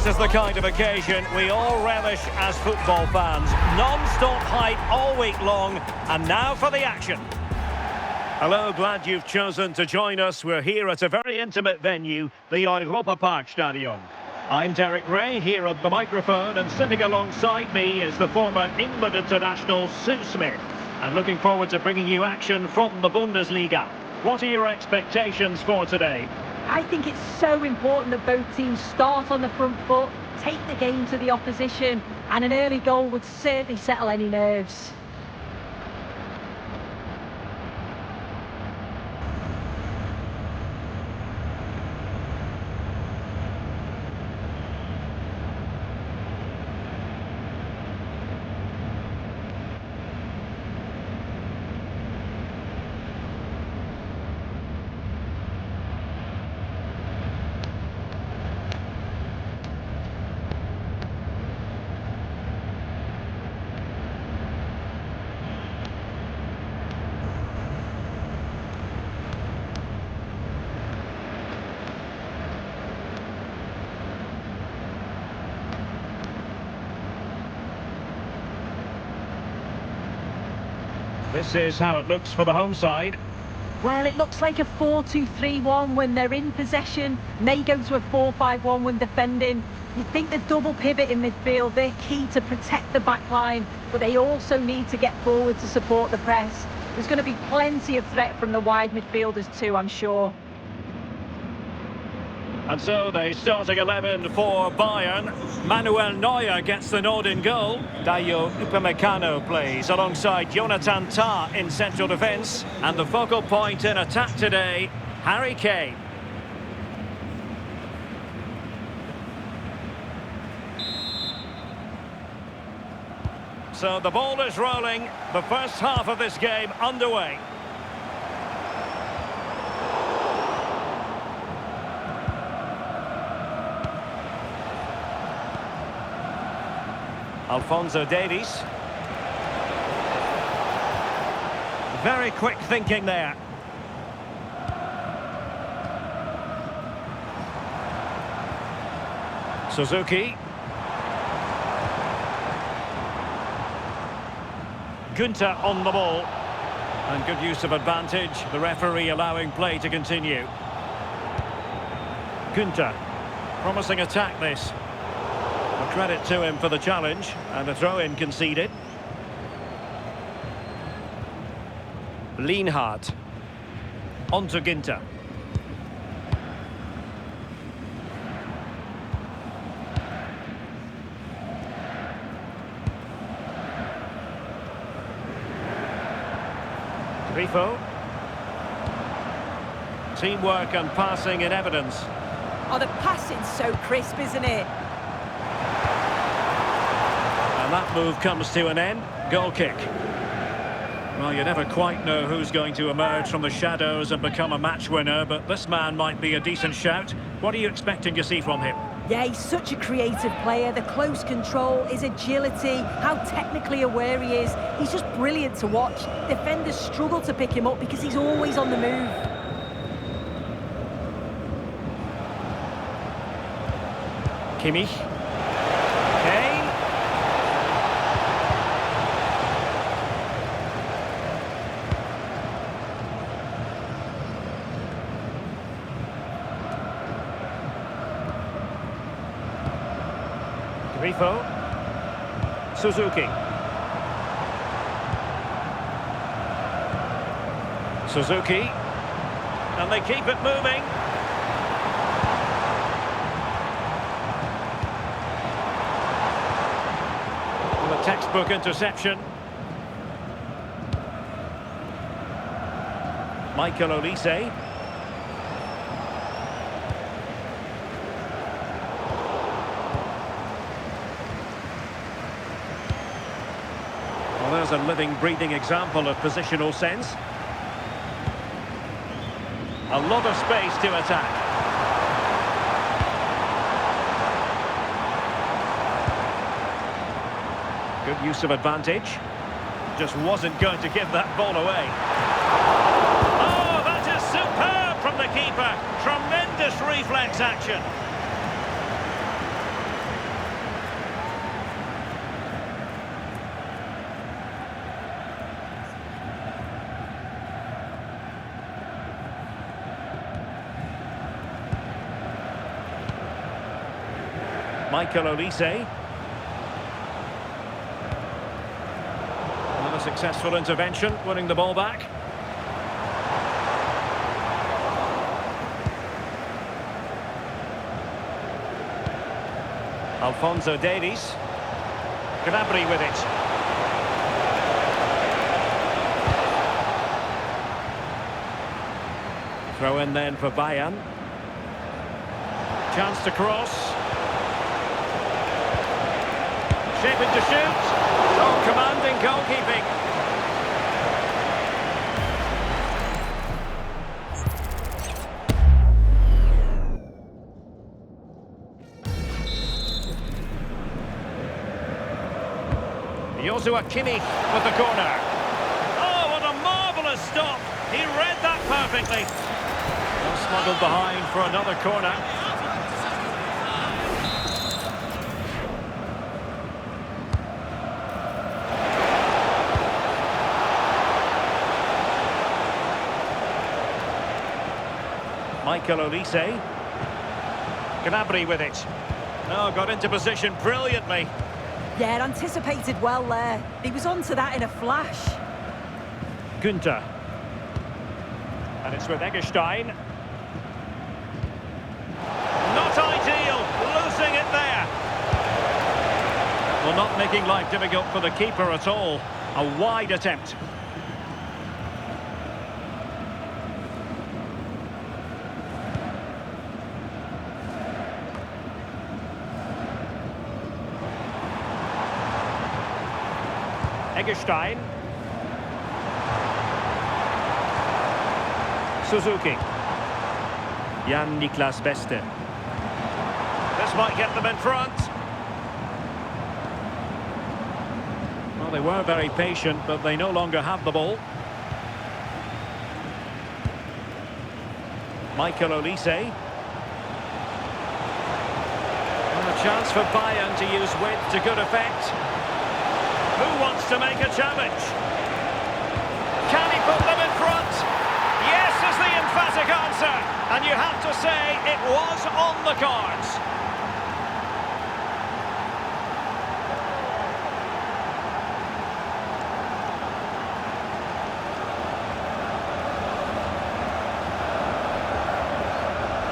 This is the kind of occasion we all relish as football fans. Non-stop hype all week long, and now for the action. Hello, glad you've chosen to join us. We're here at a very intimate venue, the Europa Park Stadium. I'm Derek Ray, here at the microphone, and sitting alongside me is the former England international Sue Smith. And looking forward to bringing you action from the Bundesliga. What are your expectations for today? I think it's so important that both teams start on the front foot, take the game to the opposition, and an early goal would certainly settle any nerves. This is how it looks for the home side. Well, it looks like a 4-2-3-1 when they're in possession. May go to a 4-5-1 when defending. You think the double pivot in midfield, they're key to protect the back line, but they also need to get forward to support the press. There's going to be plenty of threat from the wide midfielders too, I'm sure. And so the starting 11 for Bayern. Manuel Neuer gets the nod in goal. Dayo Upamecano plays alongside Jonathan Tah in central defence. And the focal point in attack today, Harry Kane. So the ball is rolling. The first half of this game underway. Alphonso Davies. Very quick thinking there. Suzuki. Günther on the ball. And good use of advantage. The referee allowing play to continue. Günther. Promising attack this. Credit to him for the challenge, and a throw-in conceded. Lienhardt. On to Günther. Grifo. Teamwork and passing in evidence. Oh, the passing's so crisp, isn't it? That move comes to an end. Goal kick. Well, you never quite know who's going to emerge from the shadows and become a match winner, but this man might be a decent shout. What are you expecting to see from him? Yeah, he's such a creative player. The close control, his agility, how technically aware he is. He's just brilliant to watch. Defenders struggle to pick him up because he's always on the move. Kimmich. Grifo. Suzuki. Suzuki. And they keep it moving. Well, a textbook interception. Michael Olise. There's a living, breathing example of positional sense. A lot of space to attack. Good use of advantage. Just wasn't going to give that ball away. Oh, that is superb from the keeper. Tremendous reflex action. Michael Olise. Another successful intervention, winning the ball back. Alphonso Davies. Gnabry with it. Throw in then for Bayern. Chance to cross. Shaping to shoot. Oh, commanding goalkeeping. Joshua Kimmich with the corner. Oh, what a marvellous stop. He read that perfectly. Well, smuggled behind for another corner. Michael Olise. Gnabry with it. Oh, got into position brilliantly. Yeah, anticipated well there. He was onto that in a flash. Günther. And it's with Eggestein. Not ideal, losing it there. Well, not making life difficult for the keeper at all. A wide attempt. Eggestein. Suzuki. Jan-Niklas Beste. This might get them in front. Well, they were very patient, but they no longer have the ball. Michael Olise. And a chance for Bayern to use width to good effect. Who wants to make a challenge? Can he put them in front? Yes is the emphatic answer. And you have to say it was on the cards.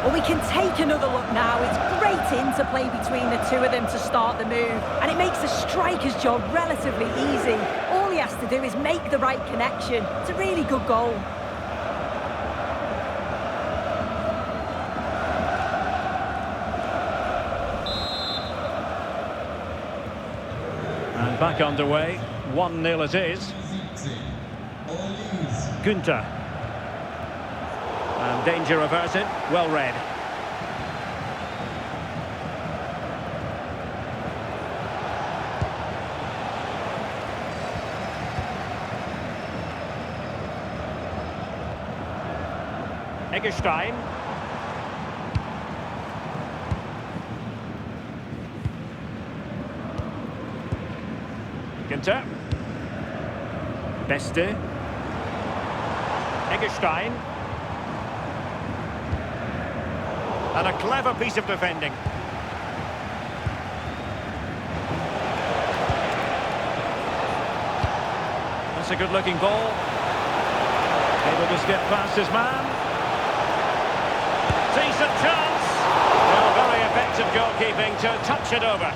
Well, we can take another look now. It's great interplay between the two of them to start the move, and it makes the striker's job relatively easy. All he has to do is make the right connection. It's a really good goal. And back underway, 1-0 it is. Günther. And danger averted, well read. Eggestein. Günther. Beste. Eggestein. And a clever piece of defending. That's a good-looking ball. Able to skip past his man. Decent chance. Well, very effective goalkeeping to touch it over.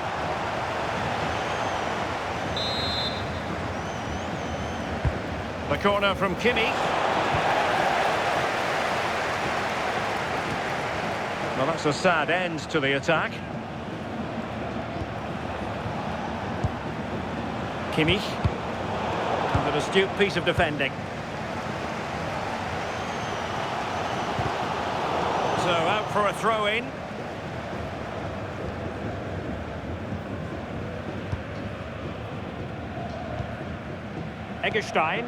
The corner from Kimmich. Well, that's a sad end to the attack. Kimmich. And an astute piece of defending. So out for a throw-in. Eggestein.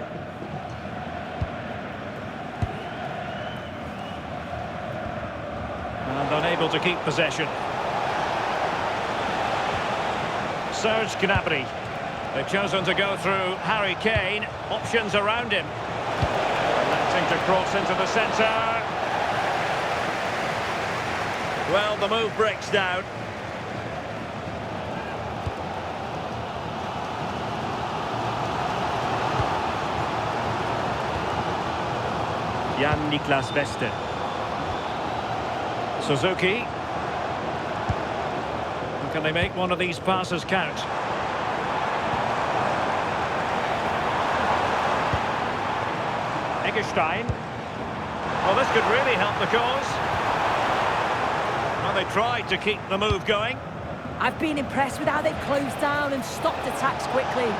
And unable to keep possession. Serge Gnabry. They've chosen to go through Harry Kane. Options around him. Electing to cross into the centre. Well, the move breaks down. Jan-Niklas Beste. Suzuki. Can they make one of these passes count? Eggestein. Well, this could really help the cause. Well, they tried to keep the move going. I've been impressed with how they've closed down and stopped attacks quickly.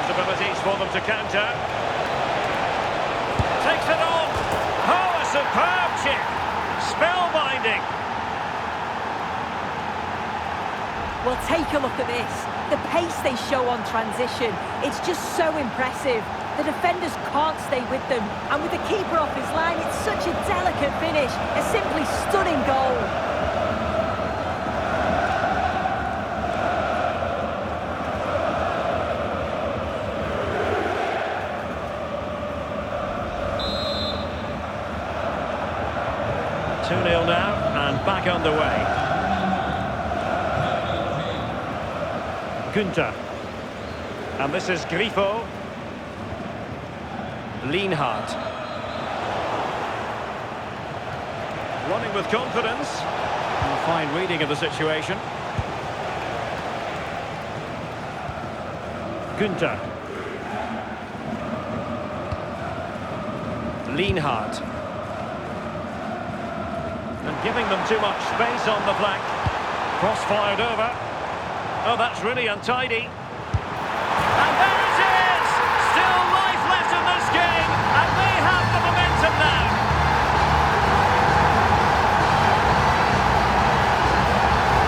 Possibilities for them to counter. Takes it on. Oh, a superb chip. Spellbinding. Well, take a look at this. The pace they show on transition, it's just so impressive. The defenders can't stay with them. And with the keeper off his line, it's such a delicate finish. A simply stunning goal. Two 0 now, and back underway. Günther. And this is Grifo. Lienhard. Running with confidence. A fine reading of the situation. Günther. Lienhard. And giving them too much space on the flank. Cross fired over. Oh, that's really untidy. And there it is! Still life left in this game, and they have the momentum now.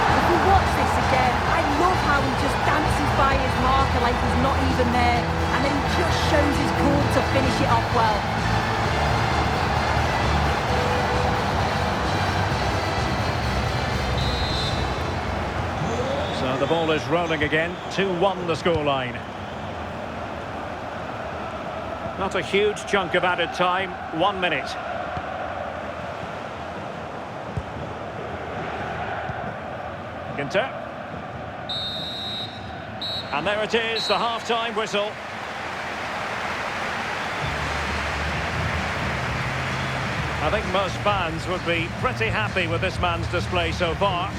If we watch this again, I love how he just dances by his marker like he's not even there, and then he just shows his cool to finish it off well. So the ball is rolling again. 2-1 the scoreline. Not a huge chunk of added time. 1 minute. Günther. And there it is, the half-time whistle. I think most fans would be pretty happy with this man's display so far.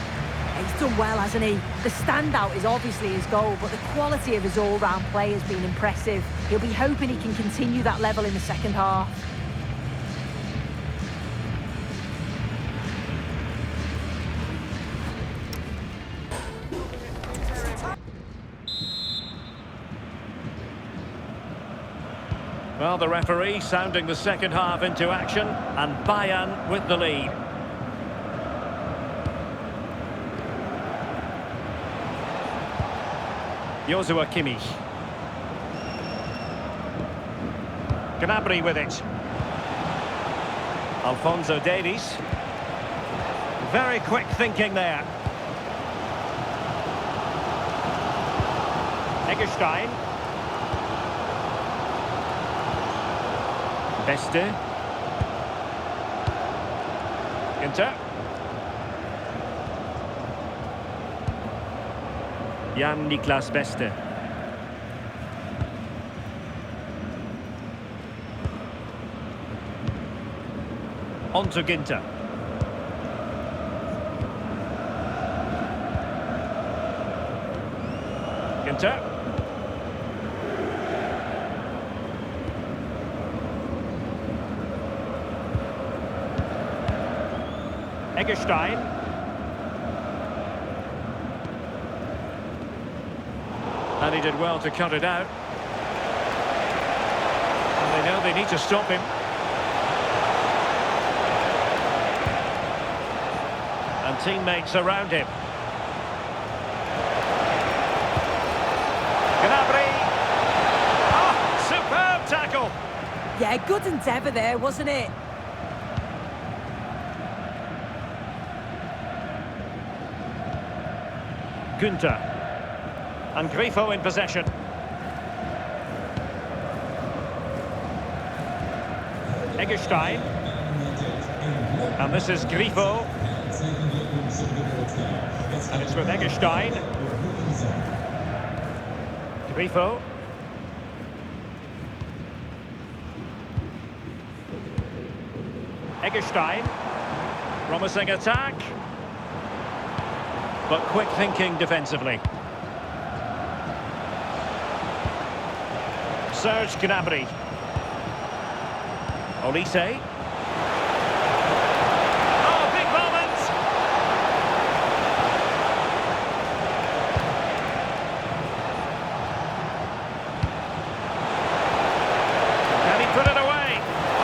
He's done well, hasn't he? The standout is obviously his goal, but the quality of his all-round play has been impressive. He'll be hoping he can continue that level in the second half. Well, the referee sounding the second half into action, and Bayern with the lead. Joshua Kimmich. Gnabry with it. Alphonso Davies. Very quick thinking there. Eggestein. Beste. Günther. Jan-Niklas Beste. On to Günther. Günther. Eggestein. And he did well to cut it out. And they know they need to stop him. And teammates around him. Gnabry. Oh, superb tackle. Yeah, good endeavour there, wasn't it? Günther. And Grifo in possession. Eggestein. And this is Grifo. And it's with Eggestein. Grifo. Eggestein. Promising attack. But quick thinking defensively. Serge Gnabry. Olise. Oh, big moment! Can he put it away?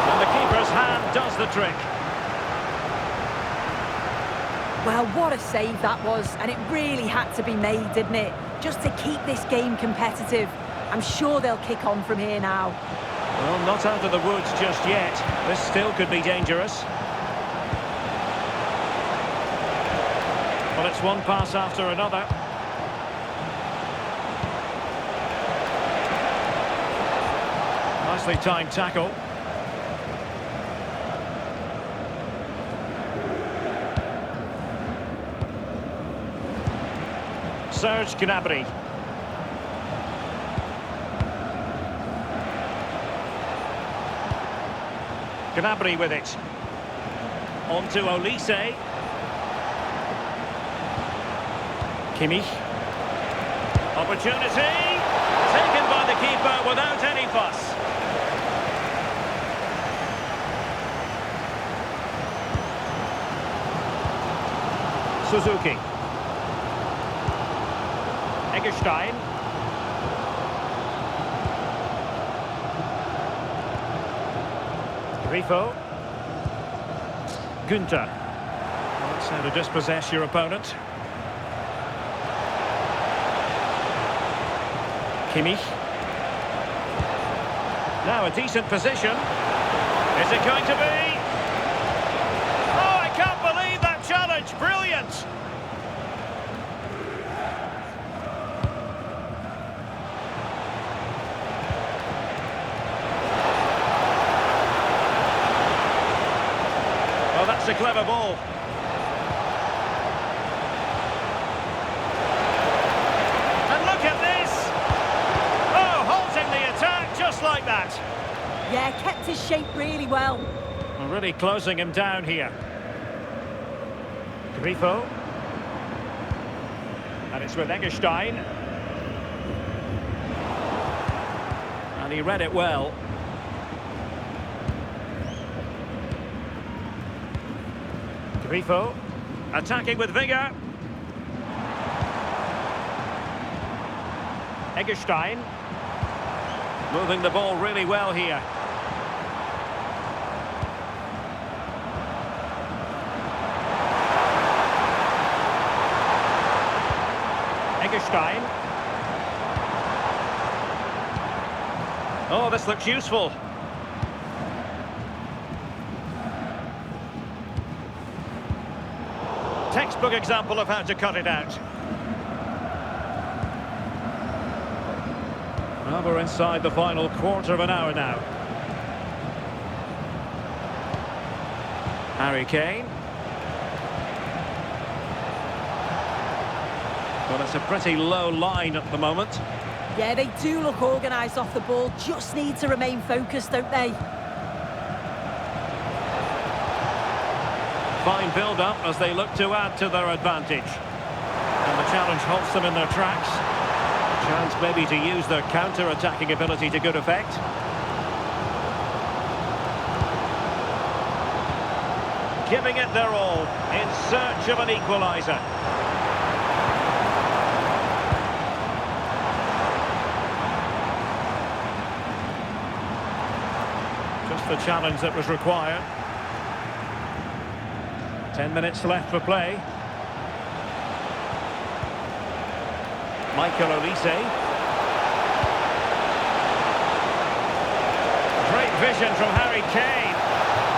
And the keeper's hand does the trick. Well, what a save that was, and it really had to be made, didn't it? Just to keep this game competitive. I'm sure they'll kick on from here now. Well, not out of the woods just yet. This still could be dangerous. Well, it's one pass after another. Nicely timed tackle. Serge Gnabry. Gnabry with it. On to Olise. Kimmich. Opportunity. Taken by the keeper without any fuss. Suzuki. Eggestein. Grifo. Günther. That's how to dispossess your opponent. Kimmich. Now a decent position. Is it going to be? Oh, I can't believe that challenge. Brilliant. Oh, that's a clever ball. And look at this. Oh, halting the attack just like that. Yeah, kept his shape really well. Well, really closing him down here. Grifo. And it's with Eggestein. And he read it well. Grifo. Attacking with vigour. Eggestein. Moving the ball really well here. Eggestein. Oh, this looks useful. Textbook example of how to cut it out. Well, we're inside the final quarter of an hour now. Harry Kane. Well, it's a pretty low line at the moment. Yeah, they do look organised off the ball, just need to remain focused, don't they? Fine build-up as they look to add to their advantage. And the challenge halts them in their tracks. A chance maybe to use their counter-attacking ability to good effect. Giving it their all in search of an equaliser. Just the challenge that was required. 10 minutes left for play. Michael Olise. Great vision from Harry Kane.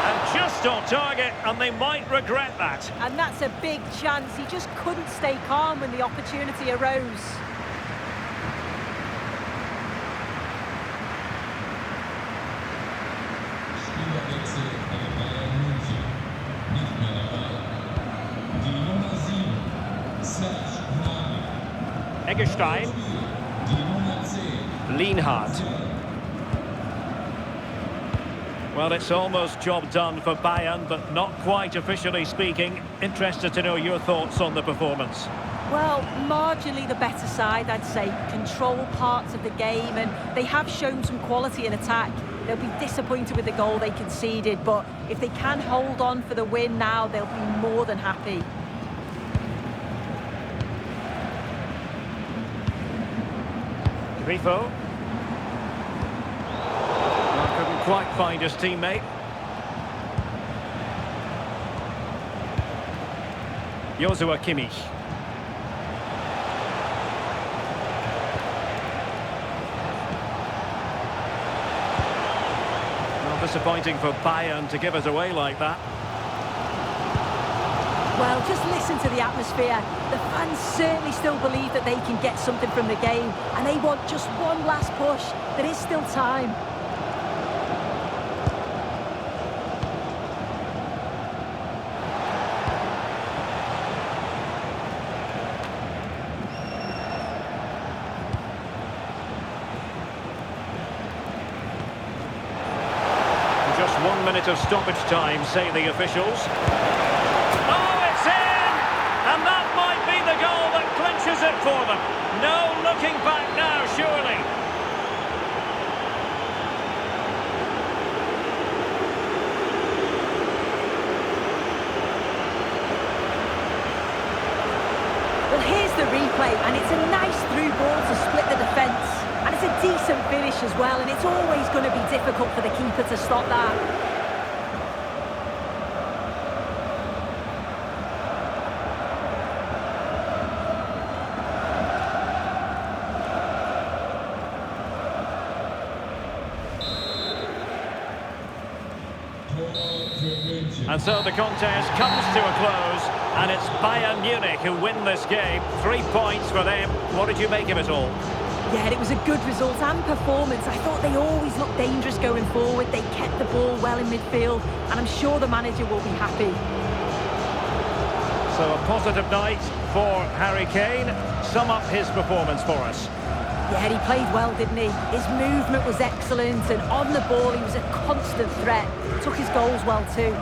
And just on target, and they might regret that. And that's a big chance. He just couldn't stay calm when the opportunity arose. Eggestein. Well, it's almost job done for Bayern, but not quite officially speaking. Interested to know your thoughts on the performance. Well, marginally the better side, I'd say. Control parts of the game, and they have shown some quality in attack. They'll be disappointed with the goal they conceded, but if they can hold on for the win now, they'll be more than happy. Grifo. Well, couldn't quite find his teammate. Joshua Kimmich. Well, disappointing for Bayern to give it away like that. Well, just listen to the atmosphere. The fans certainly still believe that they can get something from the game, and they want just one last push. There is still time. Just 1 minute of stoppage time, say the officials. Oh, it's in! And that might be the goal that clinches it for them. No looking back now, surely. Well, here's the replay, and it's a nice through ball to split the defence. And it's a decent finish as well, and it's always going to be difficult for the keeper to stop that. And so the contest comes to a close, and it's Bayern Munich who win this game. 3 points for them. What did you make of it all? Yeah, it was a good result and performance. I thought they always looked dangerous going forward. They kept the ball well in midfield, and I'm sure the manager will be happy. So a positive night for Harry Kane. Sum up his performance for us. Yeah, he played well, didn't he? His movement was excellent, and on the ball he was a constant threat. Took his goals well too.